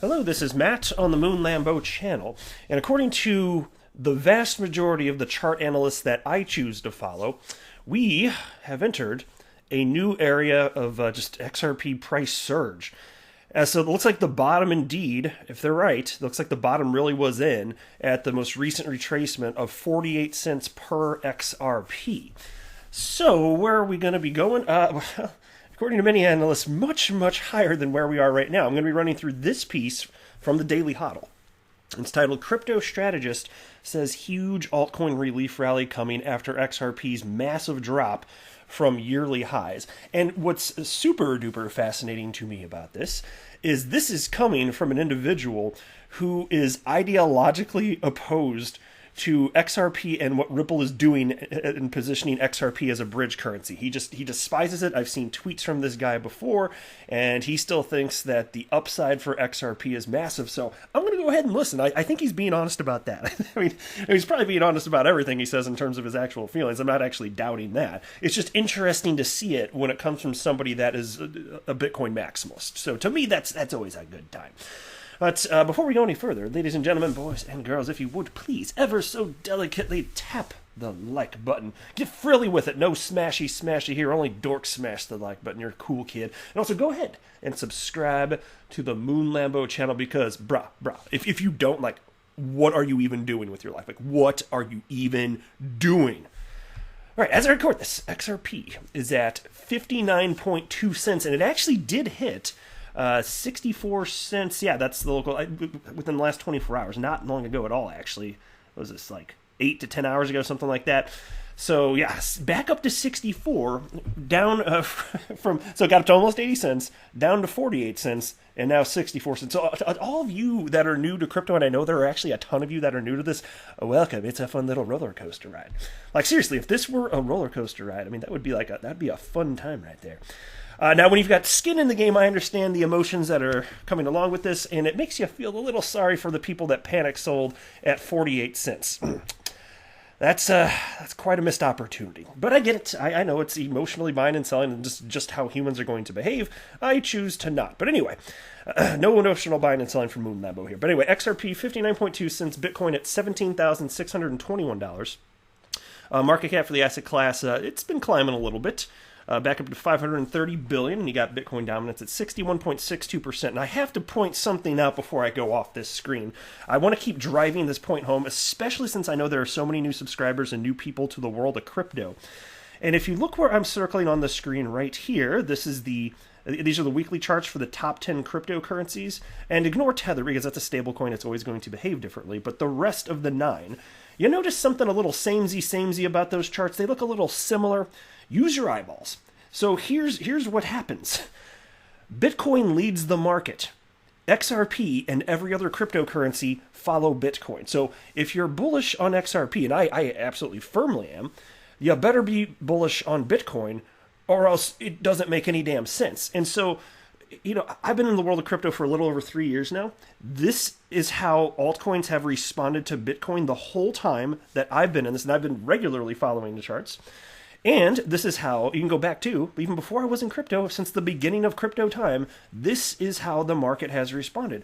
Hello, this is Matt on the Moon Lambo channel, and according to the vast majority of the chart analysts that I choose to follow, we have entered a new area of just XRP price surge. So it looks like the bottom indeed, if they're right, looks like the bottom really was in at the most recent retracement of 48 cents per XRP. So where are we going to be going? According to many analysts, much, much higher than where we are right now. I'm going to be running through this piece from the Daily Hodl. It's titled, Crypto Strategist Says Huge Altcoin Relief Rally Coming After XRP's Massive Drop from Yearly Highs. And what's super duper fascinating to me about this is coming from an individual who is ideologically opposed to XRP and what Ripple is doing in positioning XRP as a bridge currency. He despises it. I've seen tweets from this guy before, and he still thinks that the upside for XRP is massive. So I'm going to go ahead and listen. I think he's being honest about that. I mean, he's probably being honest about everything he says in terms of his actual feelings. I'm not actually doubting that. It's just interesting to see it when it comes from somebody that is a Bitcoin maximalist. So to me, that's always a good time. But before we go any further, ladies and gentlemen, boys and girls, if you would please ever so delicately tap the like button. Get frilly with it. No smashy here. Only dorks smash the like button. You're a cool kid. And also go ahead and subscribe to the Moon Lambo channel because, bruh, if you don't, like, what are you even doing with your life? Like, what are you even doing? All right, as I record this, XRP is at 59.2 cents, and it actually did hit 64 cents. Yeah, that's the local within the last 24 hours. Not long ago at all, actually. What was this, like 8 to 10 hours ago, something like that? So yeah, back up to 64, down so it got up to almost 80 cents, down to 48 cents, and now 64 cents. So all of you that are new to crypto, and I know there are actually a ton of you that are new to this, welcome. It's a fun little roller coaster ride. Like seriously, if this were a roller coaster ride, I mean that'd be a fun time right there. Now, when you've got skin in the game, I understand the emotions that are coming along with this, and it makes you feel a little sorry for the people that panic sold at 48 cents. That's quite a missed opportunity. But I get it. I know it's emotionally buying and selling and just how humans are going to behave. I choose to not. But anyway, no emotional buying and selling from Moon Lambo here. But anyway, XRP 59.2 cents, Bitcoin at $17,621. Market cap for the asset class, it's been climbing a little bit. Back up to 530 billion, and you got Bitcoin dominance at 61.62%. And I have to point something out before I go off this screen. I want to keep driving this point home, especially since I know there are so many new subscribers and new people to the world of crypto. And if you look where I'm circling on the screen right here, these are the weekly charts for the top 10 cryptocurrencies. And ignore Tether because that's a stable coin. It's always going to behave differently. But the rest of the 9, you notice something a little samey about those charts. They look a little similar. Use your eyeballs. So here's what happens. Bitcoin leads the market. XRP and every other cryptocurrency follow Bitcoin. So if you're bullish on XRP, and I absolutely firmly am, you better be bullish on Bitcoin or else it doesn't make any damn sense. And so, you know, I've been in the world of crypto for a little over 3 years now. This is how altcoins have responded to Bitcoin the whole time that I've been in this, and I've been regularly following the charts. And this is how, you can go back to, even before I was in crypto, since the beginning of crypto time, this is how the market has responded.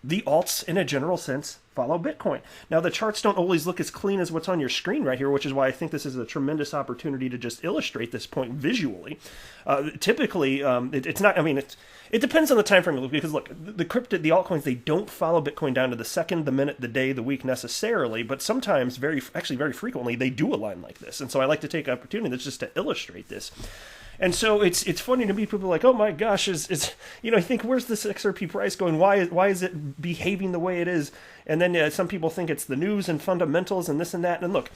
The alts, in a general sense, follow Bitcoin. Now, the charts don't always look as clean as what's on your screen right here, which is why I think this is a tremendous opportunity to just illustrate this point visually. Typically, it's not, I mean, it depends on the time frame, because look, the altcoins, they don't follow Bitcoin down to the second, the minute, the day, the week necessarily, but sometimes, very frequently, they do align like this. And so I like to take opportunity just to illustrate this. And so it's funny to me, people are like, oh my gosh, I think, where's this XRP price going? Why is it behaving the way it is? And then some people think it's the news and fundamentals and this and that. And look,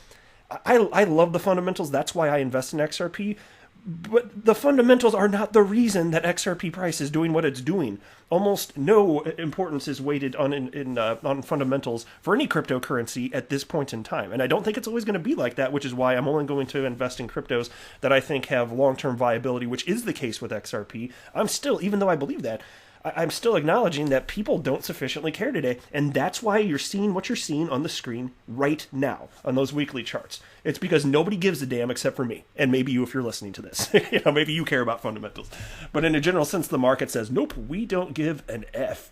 I love the fundamentals. That's why I invest in XRP. But the fundamentals are not the reason that XRP price is doing what it's doing. Almost no importance is weighted on fundamentals for any cryptocurrency at this point in time. And I don't think it's always going to be like that, which is why I'm only going to invest in cryptos that I think have long-term viability, which is the case with XRP. I'm still, even though I believe that, I'm still acknowledging that people don't sufficiently care today, and that's why you're seeing what you're seeing on the screen right now on those weekly charts. It's because nobody gives a damn except for me, and maybe you if you're listening to this. Maybe you care about fundamentals. But in a general sense, the market says, nope, we don't give an F.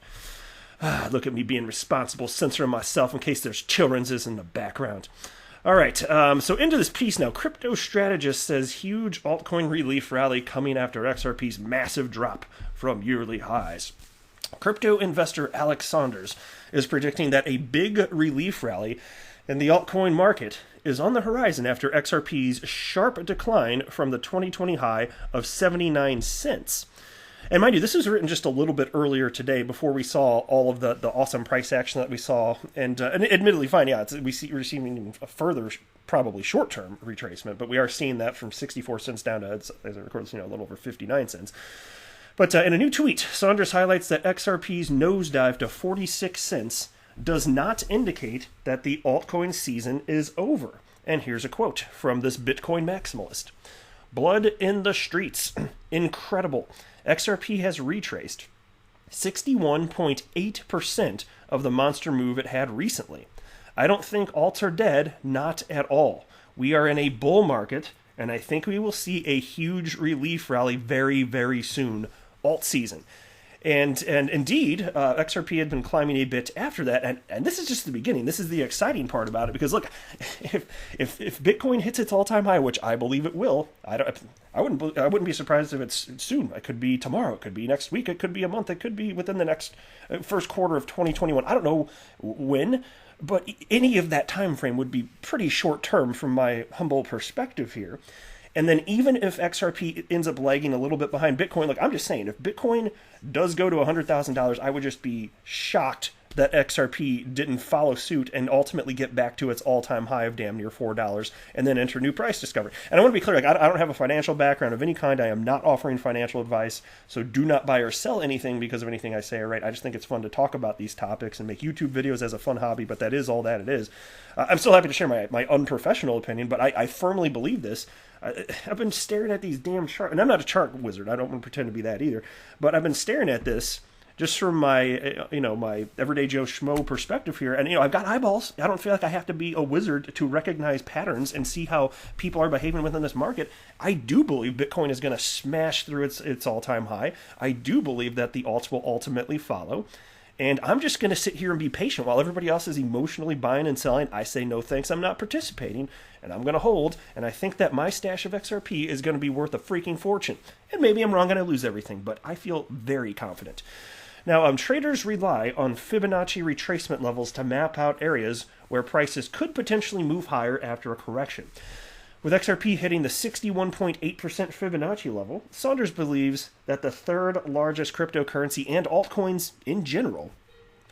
Look at me being responsible, censoring myself in case there's children's in the background. All right, so into this piece now. Crypto Strategist says huge altcoin relief rally coming after XRP's massive drop from yearly highs. Crypto investor Alex Saunders is predicting that a big relief rally in the altcoin market is on the horizon after XRP's sharp decline from the 2020 high of 79 cents. And mind you, this was written just a little bit earlier today before we saw all of the awesome price action that we saw. And admittedly, fine, yeah, we're seeing a further, probably short-term retracement, but we are seeing that from 64 cents down to, as I record this, a little over 59 cents. But in a new tweet, Saunders highlights that XRP's nosedive to 46 cents does not indicate that the altcoin season is over. And here's a quote from this Bitcoin maximalist. "Blood in the streets. Incredible. XRP has retraced 61.8% of the monster move it had recently. I don't think alts are dead, not at all. We are in a bull market, and I think we will see a huge relief rally very, very soon. Alt season." And indeed, XRP had been climbing a bit after that, and this is just the beginning. This is the exciting part about it, because look, if Bitcoin hits its all-time high, which I believe it will, I wouldn't be surprised if it's soon. It could be tomorrow, it could be next week, it could be a month, it could be within the next first quarter of 2021. I don't know when, but any of that time frame would be pretty short-term from my humble perspective here. And then even if XRP ends up lagging a little bit behind Bitcoin, look, I'm just saying, if Bitcoin does go to $100,000, I would just be shocked that XRP didn't follow suit and ultimately get back to its all-time high of damn near $4 and then enter new price discovery. And I want to be clear, I don't have a financial background of any kind. I am not offering financial advice, so do not buy or sell anything because of anything I say or write. I just think it's fun to talk about these topics and make YouTube videos as a fun hobby, but that is all that it is. I'm still happy to share my unprofessional opinion, but I firmly believe this. I've been staring at these damn charts, and I'm not a chart wizard. I don't want to pretend to be that either, but I've been staring at this just from my, my everyday Joe Schmo perspective here. And, I've got eyeballs. I don't feel like I have to be a wizard to recognize patterns and see how people are behaving within this market. I do believe Bitcoin is going to smash through its all-time high. I do believe that the alts will ultimately follow. And I'm just going to sit here and be patient while everybody else is emotionally buying and selling. I say, no thanks, I'm not participating, and I'm going to hold. And I think that my stash of XRP is going to be worth a freaking fortune. And maybe I'm wrong and I lose everything, but I feel very confident. Now, traders rely on Fibonacci retracement levels to map out areas where prices could potentially move higher after a correction. With XRP hitting the 61.8% Fibonacci level, Saunders believes that the third largest cryptocurrency and altcoins in general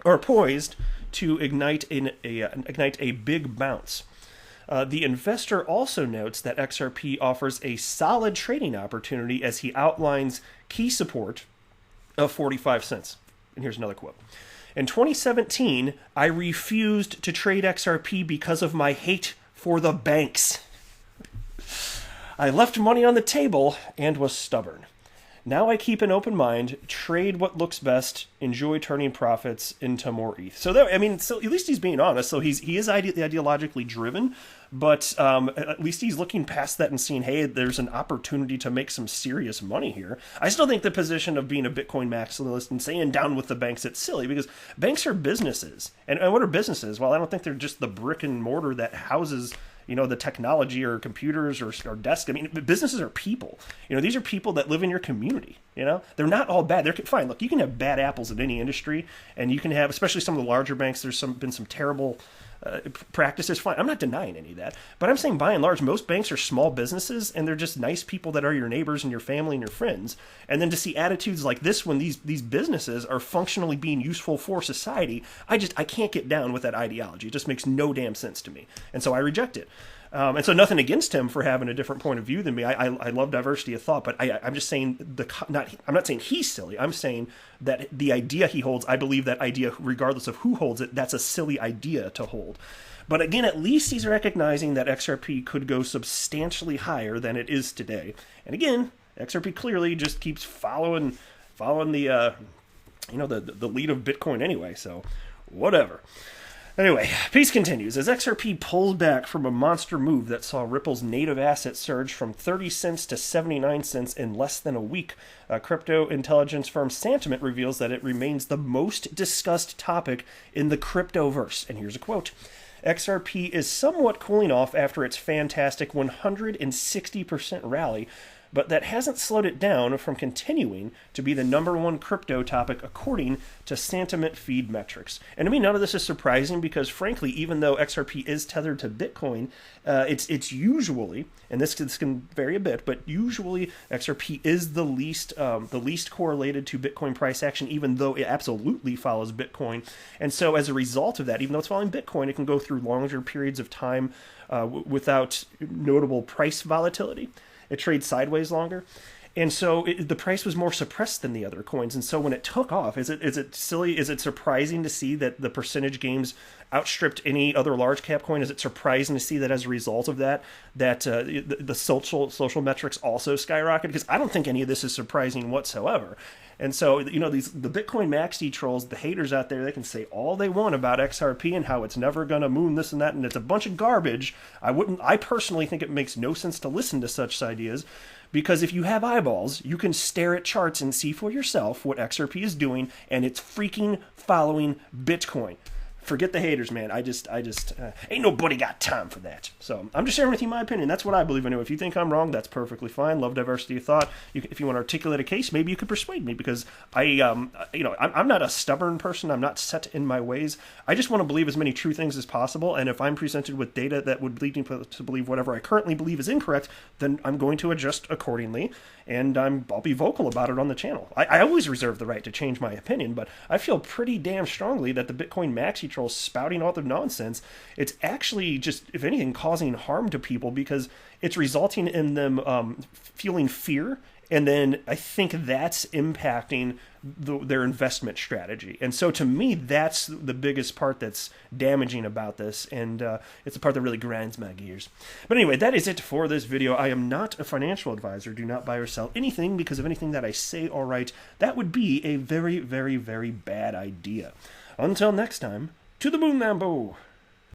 are poised to ignite a big bounce. The investor also notes that XRP offers a solid trading opportunity as he outlines key support of 45 cents. And here's another quote. "In 2017, I refused to trade XRP because of my hate for the banks. I left money on the table and was stubborn. Now I keep an open mind, trade what looks best, enjoy turning profits into more ETH." So at least he's being honest. So he is ideologically driven, but at least he's looking past that and seeing, hey, there's an opportunity to make some serious money here. I still think the position of being a Bitcoin maximalist and saying down with the banks, it's silly, because banks are businesses. And what are businesses? Well, I don't think they're just the brick and mortar that houses the technology or computers or desks. I mean, businesses are people. These are people that live in your community. They're not all bad. They're fine. Look, you can have bad apples in any industry, and you can have, especially some of the larger banks, there's been some terrible practices. Fine. I'm not denying any of that, but I'm saying by and large, most banks are small businesses, and they're just nice people that are your neighbors and your family and your friends. And then to see attitudes like this when these businesses are functionally being useful for society, I can't get down with that ideology. It just makes no damn sense to me, and so I reject it. And so nothing against him for having a different point of view than me. I love diversity of thought, but I'm just saying I'm not saying he's silly. I'm saying that the idea he holds, I believe that idea, regardless of who holds it, that's a silly idea to hold. But again, at least he's recognizing that XRP could go substantially higher than it is today. And again, XRP clearly just keeps following the the lead of Bitcoin anyway. So whatever. Anyway, piece continues. As XRP pulls back from a monster move that saw Ripple's native asset surge from 30 cents to 79 cents in less than a week, crypto intelligence firm Santiment reveals that it remains the most discussed topic in the cryptoverse. And here's a quote. XRP is somewhat cooling off after its fantastic 160% rally, but that hasn't slowed it down from continuing to be the #1 crypto topic according to Santiment feed metrics. And to me, none of this is surprising because, frankly, even though XRP is tethered to Bitcoin, it's usually, and this can vary a bit, but usually XRP is the least correlated to Bitcoin price action, even though it absolutely follows Bitcoin. And so, as a result of that, even though it's following Bitcoin, it can go through longer periods of time without notable price volatility. It trades sideways longer. And so the price was more suppressed than the other coins. And so when it took off, is it silly? Is it surprising to see that the percentage gains outstripped any other large cap coin? Is it surprising to see that as a result of that the social metrics also skyrocketed? Because I don't think any of this is surprising whatsoever. And so, the Bitcoin maxi trolls, the haters out there, they can say all they want about XRP and how it's never going to moon this and that, and it's a bunch of garbage. I personally think it makes no sense to listen to such ideas, because if you have eyeballs, you can stare at charts and see for yourself what XRP is doing, and it's freaking following Bitcoin. Forget the haters, man. I just ain't nobody got time for that. So I'm just sharing with you my opinion. That's what I believe anyway. If you think I'm wrong, that's perfectly fine. Love diversity of thought. If you want to articulate a case, maybe you could persuade me, because I'm not a stubborn person. I'm not set in my ways. I just want to believe as many true things as possible. And if I'm presented with data that would lead me to believe whatever I currently believe is incorrect, then I'm going to adjust accordingly. And I'll be vocal about it on the channel. I always reserve the right to change my opinion, but I feel pretty damn strongly that the Bitcoin maxi trolls spouting all the nonsense, it's actually just, if anything, causing harm to people, because it's resulting in them feeling fear. And then I think that's impacting their investment strategy. And so to me, that's the biggest part that's damaging about this. And it's the part that really grinds my gears. But anyway, that is it for this video. I am not a financial advisor. Do not buy or sell anything because of anything that I say or write. That would be a very, very, very bad idea. Until next time, to the moon, Lambo.